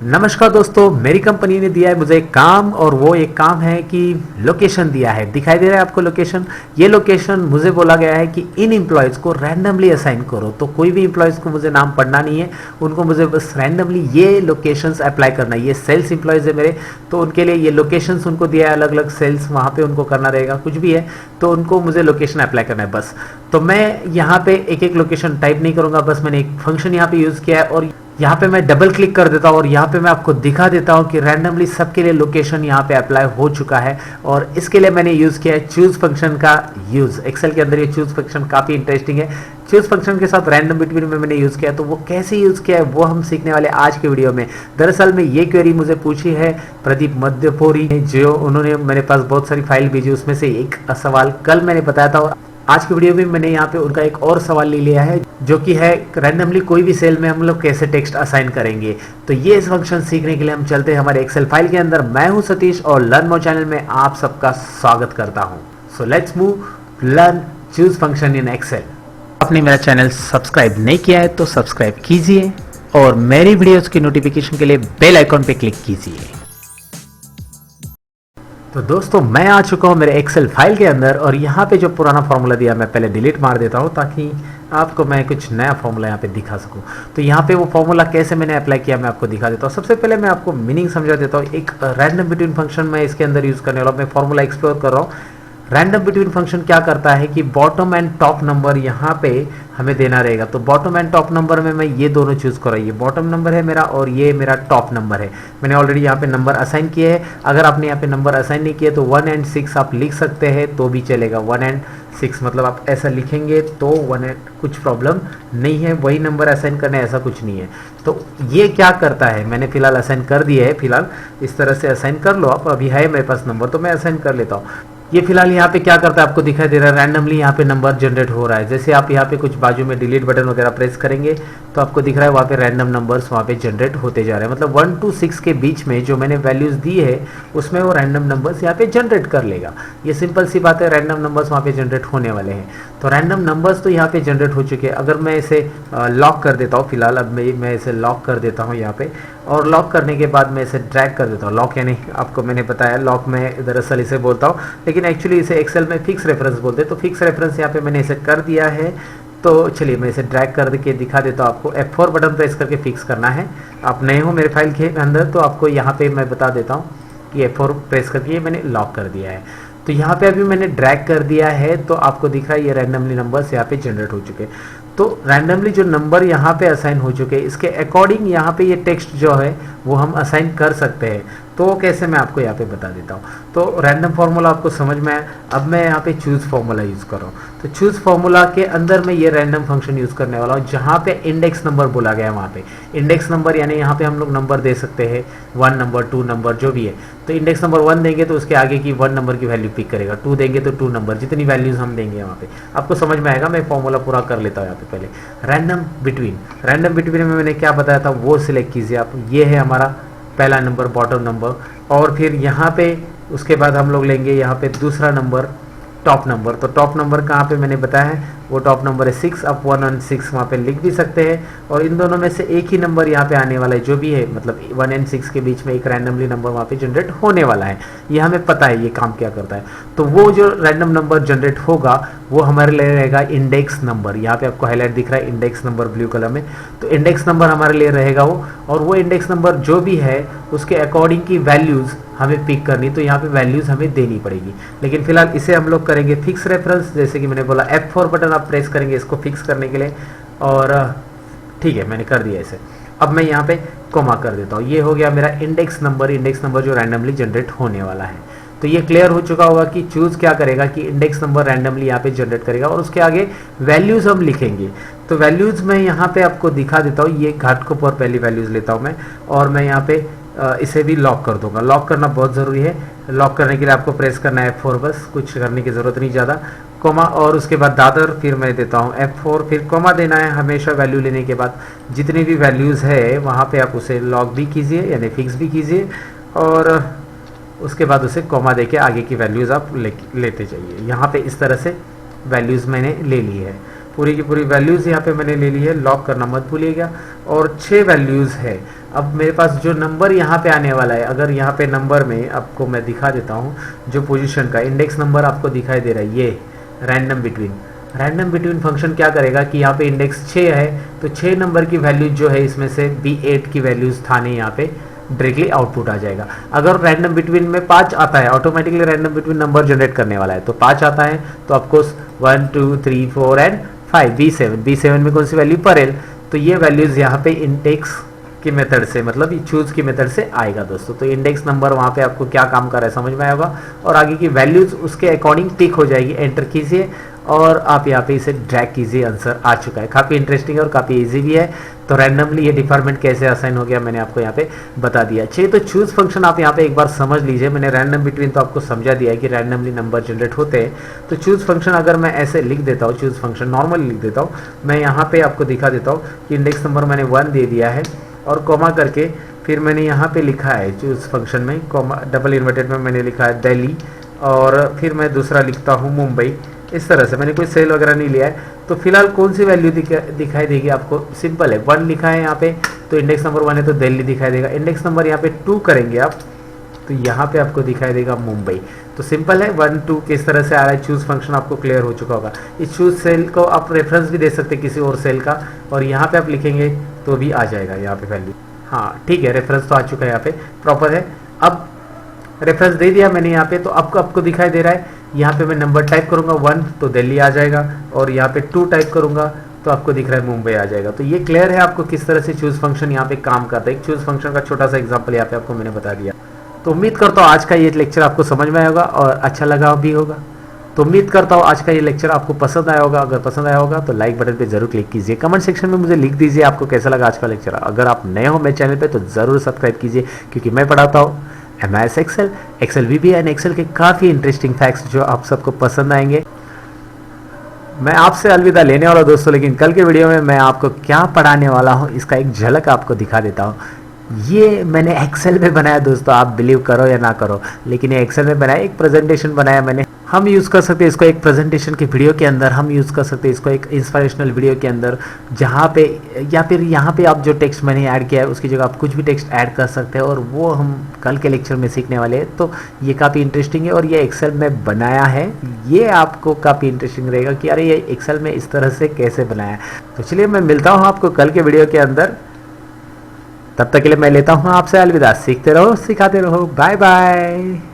नमस्कार दोस्तों, मेरी कंपनी ने दिया है मुझे एक काम और वो एक काम है कि लोकेशन दिया है। दिखाई दे रहा है आपको लोकेशन। ये लोकेशन मुझे बोला गया है कि इन एम्प्लॉयज़ को रैंडमली असाइन करो। तो कोई भी एम्प्लॉयज़ को मुझे नाम पढ़ना नहीं है, उनको मुझे बस रैंडमली ये लोकेशंस अप्लाई करना है। ये सेल्स एम्प्लॉयज़ है मेरे, तो उनके लिए ये लोकेशंस उनको दिया है, अलग अलग सेल्स वहाँ पे उनको करना रहेगा। कुछ भी है तो उनको मुझे लोकेशन अप्लाई करना है बस। तो मैं यहाँ पे एक एक लोकेशन टाइप नहीं करूँगा, बस मैंने एक फंक्शन यहाँ पे यूज़ किया है और यहाँ पे मैं डबल क्लिक कर देता हूँ और यहाँ पे मैं आपको दिखा देता हूँ कि रैंडमली सबके लिए लोकेशन यहाँ पे अप्लाई हो चुका है। और इसके लिए मैंने यूज़ किया है चूज़ फंक्शन का यूज़। एक्सेल के अंदर ये चूज़ फंक्शन काफ़ी इंटरेस्टिंग है। चूज़ फंक्शन के साथ रैंडम बिटवीन में मैंने यूज़ किया है, तो वो कैसे यूज़ किया है वो हम सीखने वाले आज के वीडियो में। दरअसल में ये क्वेरी मुझे पूछी है प्रदीप मध्यपुरी ने, जो उन्होंने मेरे पास बहुत सारी फाइल भेजी, उसमें से एक सवाल कल मैंने बताया था और आज की वीडियो में मैंने यहाँ पे उनका एक और सवाल ले लिया है, जो कि है रैंडमली कोई भी सेल में हम लोग कैसे टेक्स्ट असाइन करेंगे। तो ये इस फंक्शन सीखने के लिए हम चलते हैं हमारे एक्सेल फाइल के अंदर। मैं हूँ सतीश और लर्न मोर चैनल में आप सबका स्वागत करता हूँ। So let's move learn choose function in Excel. आपने मेरा चैनल सब्सक्राइब नहीं किया है तो सब्सक्राइब कीजिए और मेरी वीडियोस की नोटिफिकेशन के लिए बेल आइकॉन पे क्लिक कीजिए। तो दोस्तों, मैं आ चुका हूँ मेरे एक्सेल फाइल के अंदर और यहाँ पे जो पुराना फॉर्मूला दिया मैं पहले डिलीट मार देता हूँ ताकि आपको मैं कुछ नया फॉर्मूला यहाँ पे दिखा सकूँ। तो यहाँ पे वो फॉर्मूला कैसे मैंने अप्लाई किया मैं आपको दिखा देता हूँ। सबसे पहले मैं आपको मीनिंग समझा देता हूँ। एक रैंडम बिटवीन फंक्शन मैं इसके अंदर यूज़ करने वाला, मैं फॉर्मूला एक्सप्लोर कर रहा हूँ। रैंडम बिटवीन फंक्शन क्या करता है कि बॉटम एंड टॉप नंबर यहाँ पे हमें देना रहेगा। तो बॉटम एंड टॉप नंबर में मैं ये दोनों चूज़ कर रहा हूँ। ये बॉटम नंबर है मेरा और ये मेरा टॉप नंबर है। मैंने ऑलरेडी यहाँ पे नंबर असाइन किए हैं। अगर आपने यहाँ पे नंबर असाइन नहीं किए तो 1 and 6 आप लिख सकते हैं तो भी चलेगा। 1 and 6 मतलब आप ऐसा लिखेंगे तो 1 and कुछ प्रॉब्लम नहीं है, वही नंबर असाइन करने ऐसा कुछ नहीं है। तो ये क्या करता है, मैंने फिलहाल असाइन कर दिया है। फिलहाल इस तरह से असाइन कर लो आप। अभी है मेरे पास नंबर तो मैं असाइन कर लेता हूँ। ये फिलहाल यहाँ पे क्या करता है आपको दिखाई दे रहा है, रैंडमली यहाँ पे नंबर जनरेट हो रहा है। जैसे आप यहाँ पे कुछ बाजू में डिलीट बटन वगैरह प्रेस करेंगे तो आपको दिख रहा है वहाँ पे रैंडम नंबर्स वहाँ पे जनरेट होते जा रहे हैं। मतलब 1 to 6 के बीच में जो मैंने वैल्यूज़ दी है उसमें वो रैंडम नंबर्स यहाँ पे जनरेट कर लेगा। ये सिंपल सी बात है, रैंडम नंबर्स वहाँ पे जनरेट होने वाले हैं। तो रैंडम नंबर्स तो यहाँ पे जनरेट हो चुके हैं। अगर मैं इसे लॉक कर देता हूँ, फिलहाल अब मैं इसे लॉक कर देता हूँ यहाँ पे, और लॉक करने के बाद मैं इसे ड्रैग कर देता हूँ। लॉक यानी आपको मैंने बताया लॉक मैं दरअसल इसे बोलता हूँ, लेकिन एक्चुअली इसे एक्सेल में फिक्स रेफरेंस बोलते हैं। तो फिक्स रेफरेंस यहाँ पे मैंने इसे कर दिया है। तो चलिए मैं इसे ड्रैग करके दिखा देता हूँ आपको। F4 बटन प्रेस करके फिक्स करना है। आप नए हो मेरे फाइल के अंदर तो आपको यहाँ पे मैं बता देता हूँ कि F4 प्रेस करके मैंने लॉक कर दिया है। तो यहाँ पे अभी मैंने ड्रैग कर दिया है तो आपको दिख रहा है ये रैंडमली नंबर्स यहाँ पे जनरेट हो चुके हैं। तो रैंडमली जो नंबर यहाँ पे असाइन हो चुके हैं इसके अकॉर्डिंग यहाँ पे ये टेक्स्ट जो है वो हम असाइन कर सकते हैं। तो वो कैसे मैं आपको यहाँ पे बता देता हूँ। तो रैंडम फार्मूला आपको समझ में आया। अब मैं यहाँ पे चूज़ फार्मूला यूज़ कर रहा हूँ। तो चूज़ फार्मूला के अंदर मैं ये रैंडम फंक्शन यूज़ करने वाला हूँ जहाँ पे इंडेक्स नंबर बोला गया है। वहाँ पे इंडेक्स नंबर यानी यहाँ पे हम लोग नंबर दे सकते हैं, 1 नंबर 2 नंबर जो भी है। तो इंडेक्स नंबर 1 देंगे तो उसके आगे की 1 नंबर की वैल्यू पिक करेगा, 2 देंगे तो 2 नंबर, जितनी वैल्यूज़ हम देंगे वहाँ पे आपको समझ में आएगा। मैं फॉर्मूला पूरा कर लेता हूँ यहाँ पे। पहले रैंडम बिटवीन में मैंने क्या बताया था वो सिलेक्ट कीजिए आप। ये है हमारा पहला नंबर बॉटम नंबर, और फिर यहाँ पे उसके बाद हम लोग लेंगे यहाँ पे दूसरा नंबर टॉप नंबर। तो टॉप नंबर कहाँ पे मैंने बताया है वो टॉप नंबर है 6। आप 1 and 6 वहाँ पे लिख भी सकते हैं और इन दोनों में से एक ही नंबर यहाँ पे आने वाला है जो भी है। मतलब 1 and 6 के बीच में एक रैंडमली नंबर वहाँ पे जनरेट होने वाला है। ये हमें पता है ये काम क्या करता है। तो वो जो रैंडम नंबर जनरेट होगा वो हमारे लिए रहेगा इंडेक्स नंबर। यहाँ पे आपको हाईलाइट दिख रहा है इंडेक्स नंबर ब्लू कलर में। तो इंडेक्स नंबर हमारे लिए रहेगा वो, और वो इंडेक्स नंबर जो भी है उसके अकॉर्डिंग की वैल्यूज़ हमें पिक करनी। तो यहाँ पे वैल्यूज़ हमें देनी पड़ेगी। लेकिन फिलहाल इसे हम लोग करेंगे फिक्स रेफरेंस। जैसे कि मैंने बोला F4 बटन आप प्रेस करेंगे इसको फिक्स करने के लिए, और ठीक है मैंने कर दिया इसे। अब मैं यहाँ पे कोमा कर देता हूँ। ये हो गया मेरा इंडेक्स नंबर जो रैंडमली जनरेट होने वाला है। तो ये क्लियर हो चुका होगा कि चूज़ क्या करेगा कि इंडेक्स नंबर रैंडमली यहाँ पे जनरेट करेगा और उसके आगे वैल्यूज़ हम लिखेंगे। तो वैल्यूज़ मैं यहाँ पे आपको दिखा देता हूँ। ये घाटकोप और पहली वैल्यूज़ लेता हूँ मैं, और मैं यहाँ पे इसे भी लॉक कर दूंगा। लॉक करना बहुत ज़रूरी है। लॉक करने के लिए आपको प्रेस करना है F4, बस कुछ करने की ज़रूरत नहीं ज़्यादा। कोमा और उसके बाद दादर, फिर मैं देता हूँ F4, फिर कोमा देना है हमेशा। वैल्यू लेने के बाद जितनी भी वैल्यूज़ है वहाँ पे आप उसे लॉक भी कीजिए यानी फिक्स भी कीजिए, और उसके बाद उसे कोमा देके आगे की वैल्यूज़ आप लेते जाइए। यहाँ पे इस तरह से वैल्यूज़ मैंने ले ली है। पूरी की पूरी वैल्यूज़ यहाँ पे मैंने ले ली है। लॉक करना मत भूलिएगा। और 6 वैल्यूज़ है। अब मेरे पास जो नंबर यहाँ पे आने वाला है, अगर यहाँ पे नंबर में आपको मैं दिखा देता हूँ, जो पोजीशन का इंडेक्स नंबर आपको दिखाई दे रहा है, ये रैंडम बिटवीन फंक्शन क्या करेगा कि यहाँ पे इंडेक्स 6 है, तो 6 नंबर की वैल्यूज जो है इसमें से B8 की वैल्यूज था नहीं, यहाँ पे डायरेक्टली आउटपुट आ जाएगा। अगर रैंडम बिटवीन में 5 आता है, automatically random between number generate करने वाला है, तो 5 आता है तो आपको 1 2 3 4 एंड 5 B7 में कौन सी वैल्यू परेल, तो ये वैल्यूज यहाँ पे इंडेक्स की मेथड से, मतलब चूज की मेथड से आएगा दोस्तों। तो इंडेक्स नंबर वहाँ पे आपको क्या काम कर रहा है समझ में आएगा, और आगे की वैल्यूज उसके अकॉर्डिंग टिक हो जाएगी। एंटर कीजिए और आप यहाँ पे इसे ड्रैग कीजिए, आंसर आ चुका है। काफ़ी इंटरेस्टिंग है और काफ़ी इजी भी है। तो रैंडमली ये डिपार्टमेंट कैसे असाइन हो गया मैंने आपको यहाँ पे बता दिया। चलिए, तो चूज फंक्शन आप यहाँ पे एक बार समझ लीजिए। मैंने रैंडम बिटवीन तो आपको समझा दिया है कि रैंडमली नंबर जनरेट होते हैं। तो चूज फंक्शन अगर मैं ऐसे लिख देता हूँ, चूज फंक्शन नॉर्मली लिख देता हूँ, मैं यहाँ पे आपको दिखा देता हूँ कि इंडेक्स नंबर मैंने 1 दे दिया है और कॉमा करके फिर मैंने यहाँ पे लिखा है चूज फंक्शन में कॉमा डबल इन्वर्टेड में मैंने लिखा है दिल्ली, और फिर मैं दूसरा लिखता हूँ मुंबई। इस तरह से मैंने कोई सेल वगैरह नहीं लिया है। तो फिलहाल कौन सी वैल्यू दिखाई देगी आपको, सिंपल है, 1 लिखा है यहाँ पे, तो इंडेक्स नंबर 1 है तो दिल्ली दिखाई देगा। इंडेक्स नंबर यहाँ पे 2 करेंगे आप, तो यहाँ पे आपको दिखाई देगा मुंबई। तो सिंपल है, 1 2 किस तरह से आ रहा है। चूज फंक्शन आपको क्लियर हो चुका होगा। इस चूज सेल को आप रेफरेंस भी दे सकते हैं किसी और सेल का, और यहाँ पे आप लिखेंगे तो भी आ जाएगा यहाँ पे वैल्यू। हाँ ठीक है, रेफरेंस तो आ चुका है, यहाँ पे प्रॉपर है। अब रेफरेंस दे दिया मैंने यहाँ पे, तो आपको दिखाई दे रहा है। यहाँ पे मैं नंबर टाइप करूँगा 1 तो दिल्ली आ जाएगा, और यहाँ पे 2 टाइप करूँगा तो आपको दिख रहा है मुंबई आ जाएगा। तो ये क्लियर है आपको किस तरह से चूज फंक्शन यहाँ पे काम करता है। एक चूज फंक्शन का छोटा सा एग्जाम्पल यहाँ पे आपको मैंने बता दिया। तो उम्मीद करता हूँ आज का ये लेक्चर आपको समझ में आया होगा और अच्छा लगा भी होगा। तो उम्मीद करता हूँ आज का ये लेक्चर आपको पसंद आया होगा। अगर पसंद आया होगा तो लाइक बटन पे जरूर क्लिक कीजिए। कमेंट सेक्शन में मुझे लिख दीजिए आपको कैसा लगा आज का लेक्चर। अगर आप नए हो मेरे चैनल पे तो ज़रूर सब्सक्राइब कीजिए, क्योंकि मैं पढ़ाता हूँ MS Excel, Excel VBA Excel के काफ़ी इंटरेस्टिंग फैक्ट्स जो आप सबको पसंद आएंगे। मैं आपसे अलविदा लेने वाला दोस्तों, लेकिन कल के वीडियो में मैं आपको क्या पढ़ाने वाला हूँ इसका एक झलक आपको दिखा देता हूँ। ये मैंने एक्सेल में बनाया दोस्तों, आप बिलीव करो या ना करो, लेकिन ये एक्सेल में बनाया, एक प्रेजेंटेशन बनाया मैंने। हम यूज़ कर सकते हैं इसको एक प्रेजेंटेशन के वीडियो के अंदर, हम यूज़ कर सकते हैं इसको एक इंस्पिरेशनल वीडियो के अंदर, जहाँ पे या फिर यहाँ पे आप जो टेक्स्ट मैंने ऐड किया है उसकी जगह आप कुछ भी टेक्स्ट ऐड कर सकते हैं, और वो हम कल के लेक्चर में सीखने वाले हैं। तो ये काफ़ी इंटरेस्टिंग है और ये एक्सेल में बनाया है, ये आपको काफ़ी इंटरेस्टिंग रहेगा कि अरे ये एक्सेल में इस तरह से कैसे बनाया। तो चलिए मैं मिलता हूँ आपको कल के वीडियो के अंदर। तब तक के लिए मैं लेता हूँ आपसे अलविदा। सीखते रहो, सिखाते रहो। Bye bye.